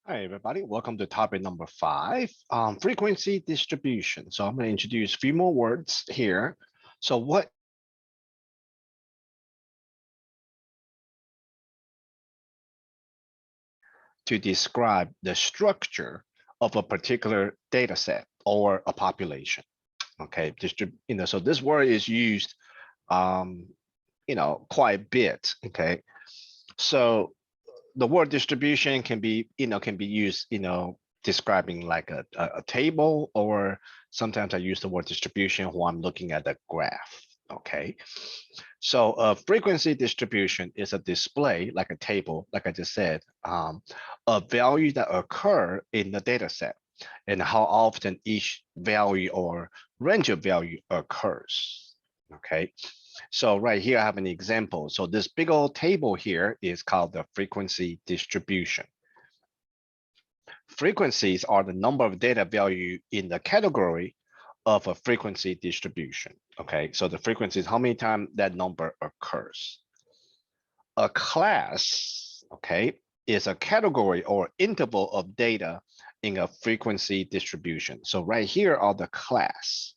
Hi, everybody. Welcome to topic number 5, frequency distribution. So I'm going to introduce a few more words here. So what to describe the structure of a particular data set or a population? Okay, so this word is used, um, quite a bit. Okay, so the word distribution can be used, describing like a table, or sometimes I use the word distribution when I'm looking at the graph. Okay, so a frequency distribution is a display, like a table, like I just said, of values that occur in the data set and how often each value or range of value occurs. Okay, so right here, I have an example. So this big old table here is called the frequency distribution. Frequencies are the number of data value in the category of a frequency distribution. Okay, so the frequency is how many times that number occurs. A class, okay, is a category or interval of data in a frequency distribution. So right here are the class.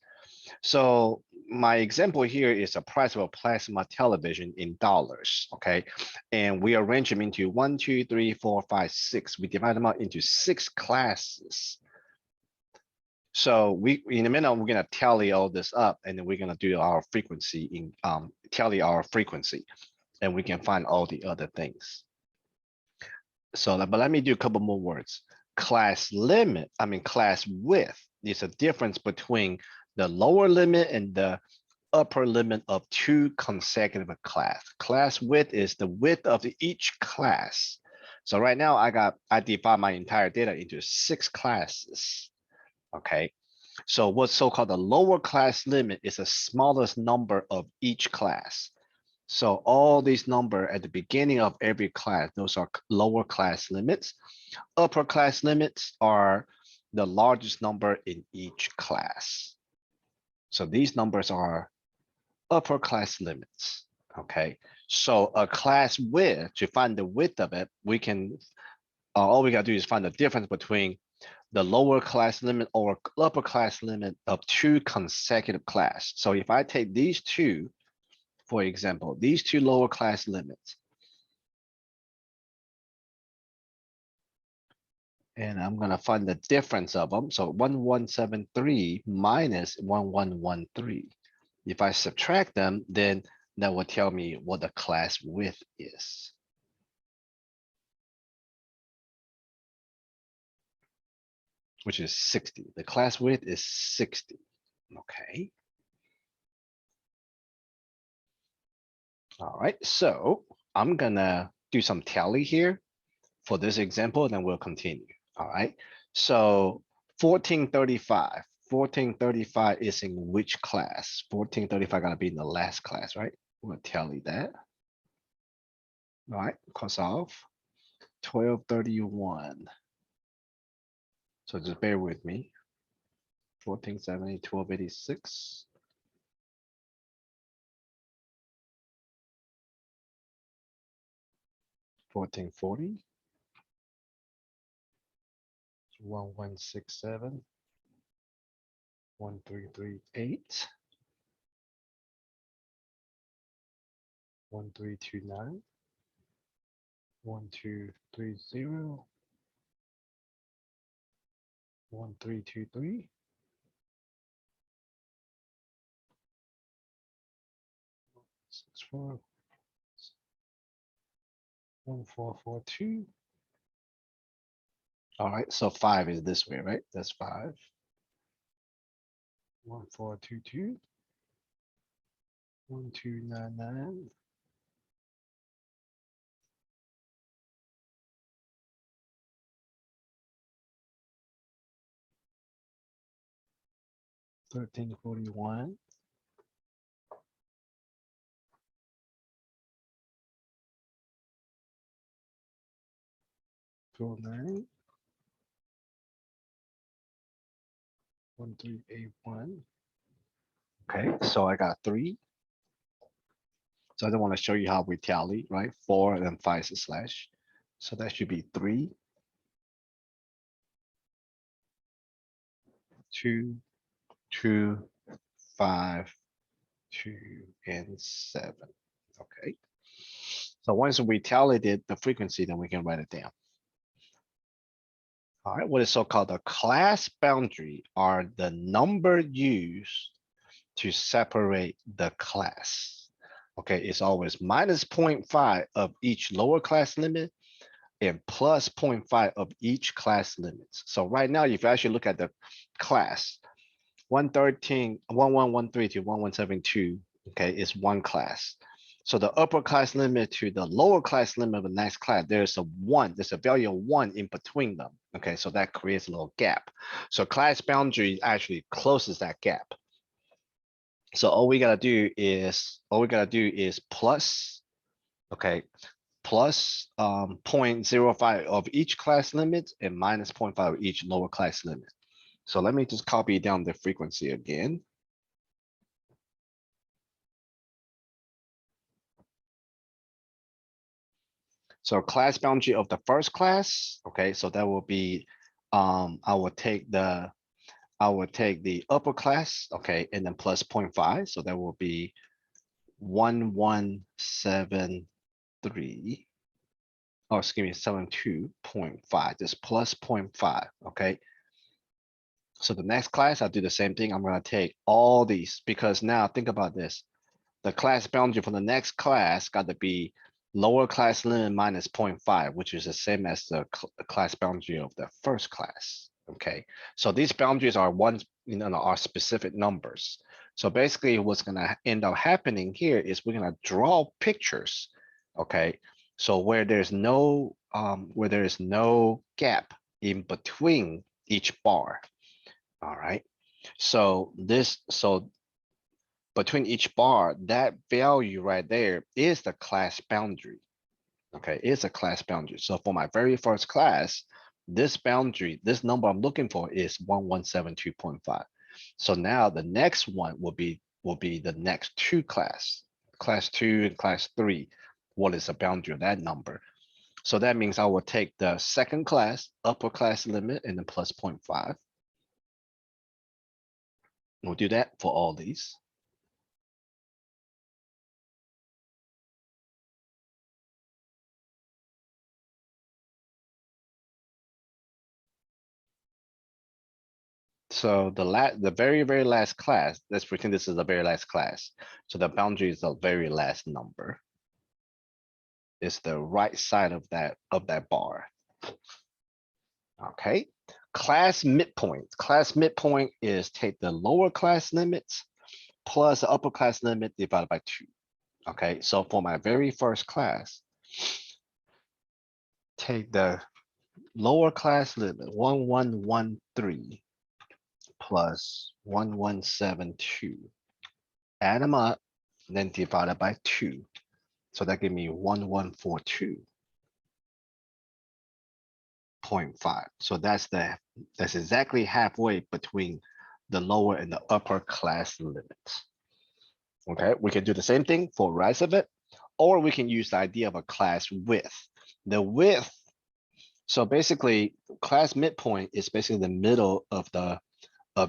So my example here is the price of a plasma television in dollars, okay? And we arrange them into 1, 2, 3, 4, 5, 6. We divide them out into 6 classes. So in a minute, we're gonna tally all this up, and then we're gonna do our frequency tally our frequency, and we can find all the other things. So, but let me do a couple more words. Class width is a difference between the lower limit and the upper limit of 2 consecutive class. Class width is the width of each class. So right now I divide my entire data into 6 classes. Okay. So what's so-called the lower class limit is the smallest number of each class. So all these numbers at the beginning of every class, those are lower class limits. Upper class limits are the largest number in each class. So these numbers are upper class limits. Okay, so a class width, to find the width of it, we can all we gotta do is find the difference between the lower class limit or upper class limit of 2 consecutive class. So if I take these two, for example, these 2 lower class limits, and I'm gonna find the difference of them. So 1173 minus 1113. If I subtract them, then that will tell me what the class width is. Which is 60. The class width is 60. Okay. All right, so I'm gonna do some tally here for this example, and then we'll continue. All right, so 1435. 1435 is in which class? 1435 gotta be in the last class, right? We'll tally that. All right, cross off. 1231. So just bear with me. 1470, 1286. 1440. 1167. 1338. 1329. 1230. 1323. 64. 1442. All right, so 5 is this way, right? That's 5. 1422. 1299. 1341. 209. 1381. Okay, so I got 3. So I don't want to show you how we tally, right? 4 and then 5 slash. So that should be 3. 2, 2, 5, 2, and 7. Okay. So once we tallied the frequency, then we can write it down. All right, what is so-called the class boundary are the number used to separate the class. Okay, it's always minus 0.5 of each lower class limit and plus 0.5 of each class limits. So right now, if you actually look at the class, 113, 1113 to 1172, okay, is one class. So the upper class limit to the lower class limit of the next class, there's a one, there's a value of one in between them. Okay, so that creates a little gap. So class boundary actually closes that gap. So all we gotta do is plus, okay, plus 0.05 of each class limit and minus 0.5 of each lower class limit. So let me just copy down the frequency again. So class boundary of the first class, okay, so that will be, I will take the upper class, okay, and then plus 0.5, so that will be 1173. Oh, excuse me, 72.5, this plus 0.5, okay? So the next class, I'll do the same thing. I'm gonna take all these because now think about this. The class boundary for the next class got to be lower class limit minus 0.5, which is the same as the class boundary of the first class. Okay, so these boundaries are are specific numbers. So basically what's gonna end up happening here is we're gonna draw pictures. Okay, so where there's no gap in between each bar. All right, so between each bar, that value right there is the class boundary. Okay, it's a class boundary. So for my very first class, this boundary, this number I'm looking for is 1172.5. So now the next one will be the next two class 2 and class 3. What is the boundary of that number? So that means I will take the second class, upper class limit, and then plus 0.5. We'll do that for all these. So the very, very last class, let's pretend this is the very last class. So the boundary is the very last number. It's the right side of that bar. Okay, class midpoint. Class midpoint is take the lower class limits plus the upper class limit divided by 2. Okay, so for my very first class, take the lower class limit 1113 plus 1172. Add them up, then divided by 2. So that give me 1142.5. So that's exactly halfway between the lower and the upper class limits. Okay, we can do the same thing for the rest of it, or we can use the idea of a class width. The width, so basically class midpoint is basically the middle of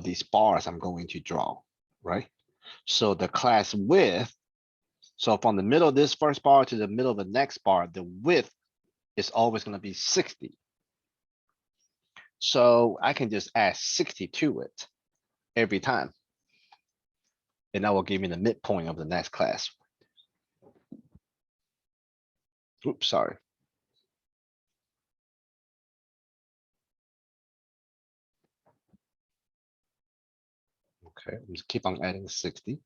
these bars I'm going to draw, right? So the class width, so from the middle of this first bar to the middle of the next bar, the width is always going to be 60. So I can just add 60 to it every time. And that will give me the midpoint of the next class. Oops, sorry. Okay, just keep on adding 60.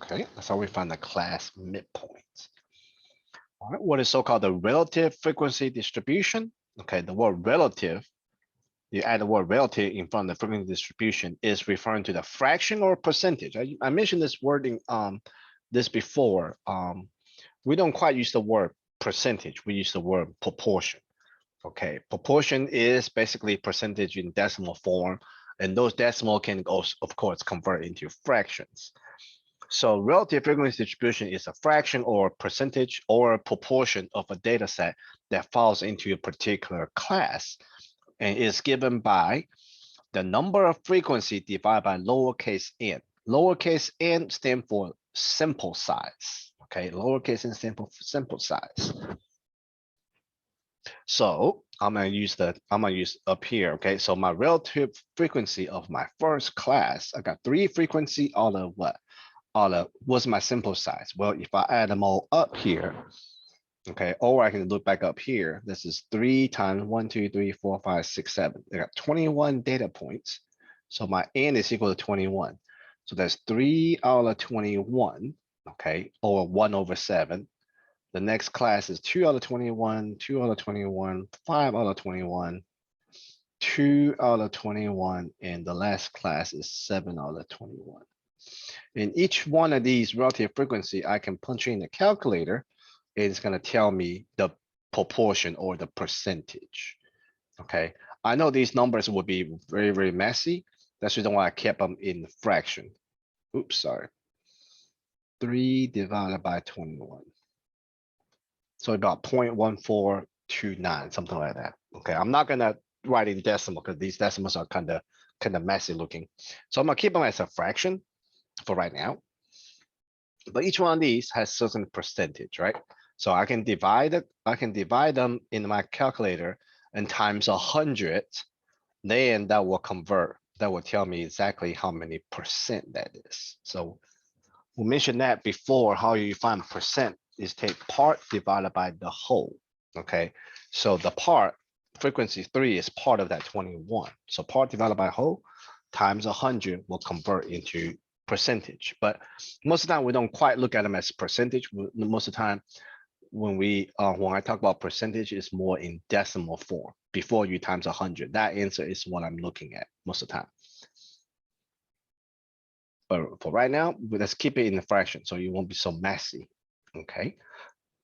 Okay, that's how we find the class midpoint. All right, what is so-called the relative frequency distribution? Okay, the word relative you add the word relative in front of the frequency distribution is referring to the fraction or percentage. I mentioned this wording this before. We don't quite use the word percentage. We use the word proportion. Okay, proportion is basically percentage in decimal form, and those decimal can also, of course, convert into fractions. So relative frequency distribution is a fraction or percentage or a proportion of a data set that falls into a particular class and is given by the number of frequency divided by lowercase n. Lowercase n stand for sample size. Okay, lowercase n sample size. So I'm gonna use up here. Okay, so my relative frequency of my first class, I got 3 frequency all of what? All of what's my sample size? Well, if I add them all up here, okay, or I can look back up here. This is 3 times 1, 2, 3, 4, 5, 6, 7. I got 21 data points. So my n is equal to 21. So that's 3 out of 21, okay, or 1/7. The next class is 2 out of 21, 2 out of 21, 5 out of 21, 2 out of 21, and the last class is 7 out of 21. In each one of these relative frequency, I can punch in the calculator. It's gonna tell me the proportion or the percentage. Okay, I know these numbers will be very, very messy. That's the reason why I kept them in fraction. Oops, sorry. 3 divided by 21. So about 0.1429, something like that. Okay, I'm not gonna write in decimal because these decimals are kind of messy looking. So I'm gonna keep them as a fraction for right now. But each one of these has certain percentage, right? So I can divide them in my calculator and times 100. Then that will convert. That will tell me exactly how many percent that is. So we mentioned that before. How you find percent is take part divided by the whole. Okay, so the part frequency 3 is part of that 21. So part divided by whole times 100 will convert into percentage. But most of the time we don't quite look at them as percentage. Most of the time when I talk about percentage, it's more in decimal form before you times 100. That answer is what I'm looking at most of the time. But for right now, let's keep it in the fraction so you won't be so messy. Okay.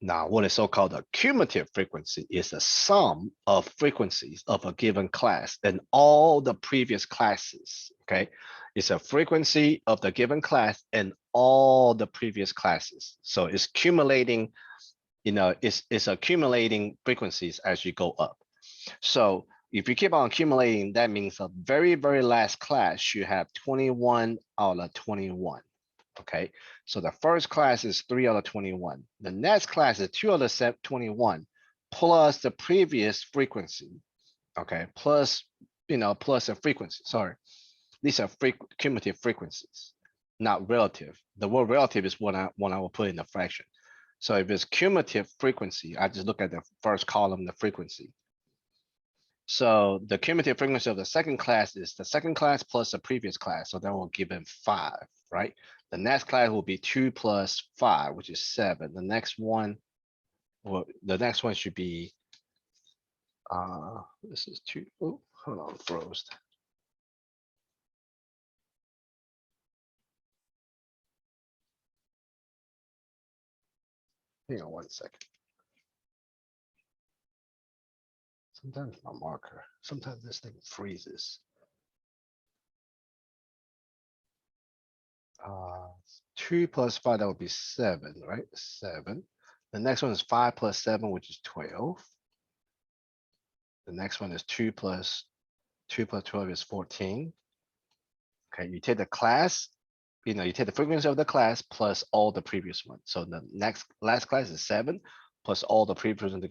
Now, what is so-called a cumulative frequency is the sum of frequencies of a given class and all the previous classes. Okay, it's a frequency of the given class and all the previous classes. So it's accumulating, it's accumulating frequencies as you go up. So if you keep on accumulating, that means the very, very last class you have 21 out of 21. Okay, so the first class is 3 out of 21. The next class is 2 out of 21 plus the previous frequency. Okay, plus plus a frequency. Sorry, these are cumulative frequencies, not relative. The word relative is what I will put in the fraction. So if it's cumulative frequency, I just look at the first column, the frequency. So the cumulative frequency of the second class is the second class plus the previous class. So that will give them 5, right? The next class will be 2 plus 5, which is 7. The next one, well, the next one should be, this is 2. Oh, hold on, froze. Hang on 1 second. Sometimes my marker, sometimes this thing freezes. 2 plus 5, that would be 7, right? 7. The next one is 5 plus 7, which is 12. The next one is 2 plus 12 is 14. Okay, you take the class, you take the frequency of the class plus all the previous ones. So the last class is 7 plus all the previous ones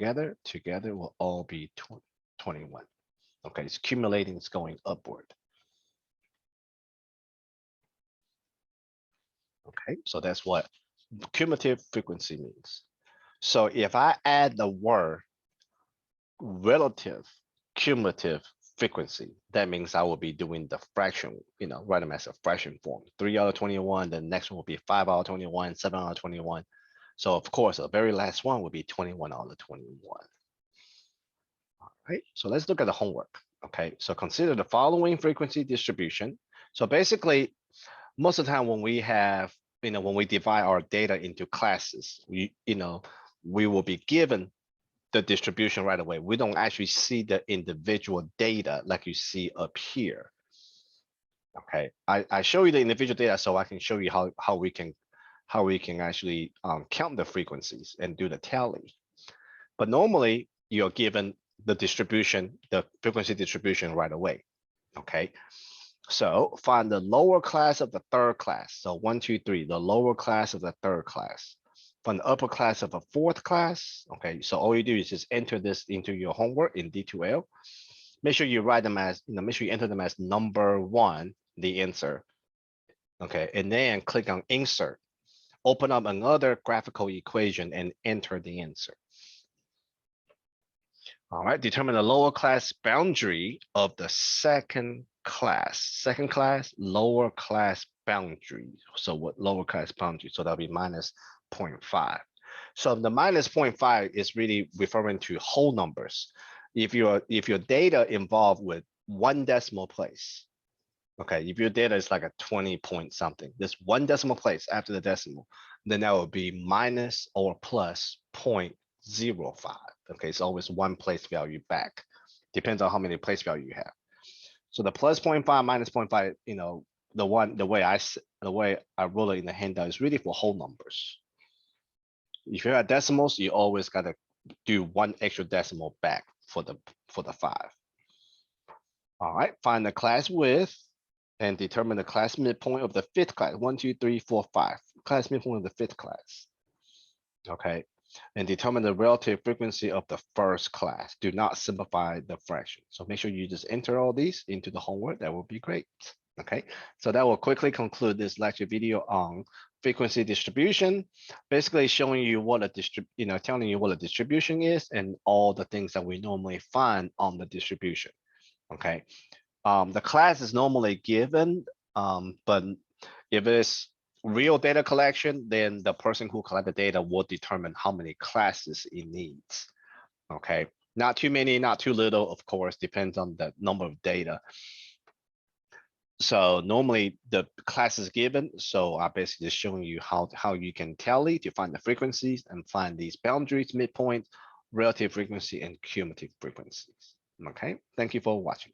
together will all be 21. Okay, it's accumulating, it's going upward. Okay, so that's what cumulative frequency means. So if I add the word relative cumulative frequency, that means I will be doing the fraction, write them as a fraction form. 3 out of 21, the next one will be 5 out of 21, 7 out of 21. So of course, the very last one will be 21 out of 21. right? So let's look at the homework. Okay, so consider the following frequency distribution. So basically, most of the time when we have, when we divide our data into classes, we will be given the distribution right away. We don't actually see the individual data like you see up here. Okay, I show you the individual data so I can show you how we can actually count the frequencies and do the tally. But normally you're given the distribution, the frequency distribution right away. Okay, so find the lower class of the third class. So 1, 2, 3, the lower class of the third class. Find the upper class of a fourth class. Okay, so all you do is just enter this into your homework in D2L. Make sure you write them as, make sure you enter them as number 1, the answer. Okay, and then click on insert. Open up another graphical equation and enter the answer. All right, determine the lower class boundary of the second class, lower class boundary. So what lower class boundary? So that'll be minus 0.5. So the minus 0.5 is really referring to whole numbers. If your data involved with 1 decimal place, okay, if your data is like a 20 point something, this 1 decimal place after the decimal, then that would be minus or plus 0.05. Okay, it's always 1 place value back. Depends on how many place value you have. So the plus 0.5 minus 0.5, the way I roll it in the handout is really for whole numbers. If you have decimals, you always gotta do 1 extra decimal back for the 5. All right, find the class width and determine the class midpoint of the 5th class. 1, 2, 3, 4, 5. Class midpoint of the 5th class. Okay, and determine the relative frequency of the 1st class. Do not simplify the fraction. So make sure you just enter all these into the homework. That will be great. Okay, so that will quickly conclude this lecture video on frequency distribution, basically showing you what a telling you what a distribution is and all the things that we normally find on the distribution. Okay, the class is normally given, but if it's real data collection, then the person who collect the data will determine how many classes it needs. Okay, not too many, not too little, of course, depends on the number of data. So normally the class is given, so I'm basically just showing you how you can tally to find the frequencies and find these boundaries, midpoints, relative frequency, and cumulative frequencies. Okay, thank you for watching.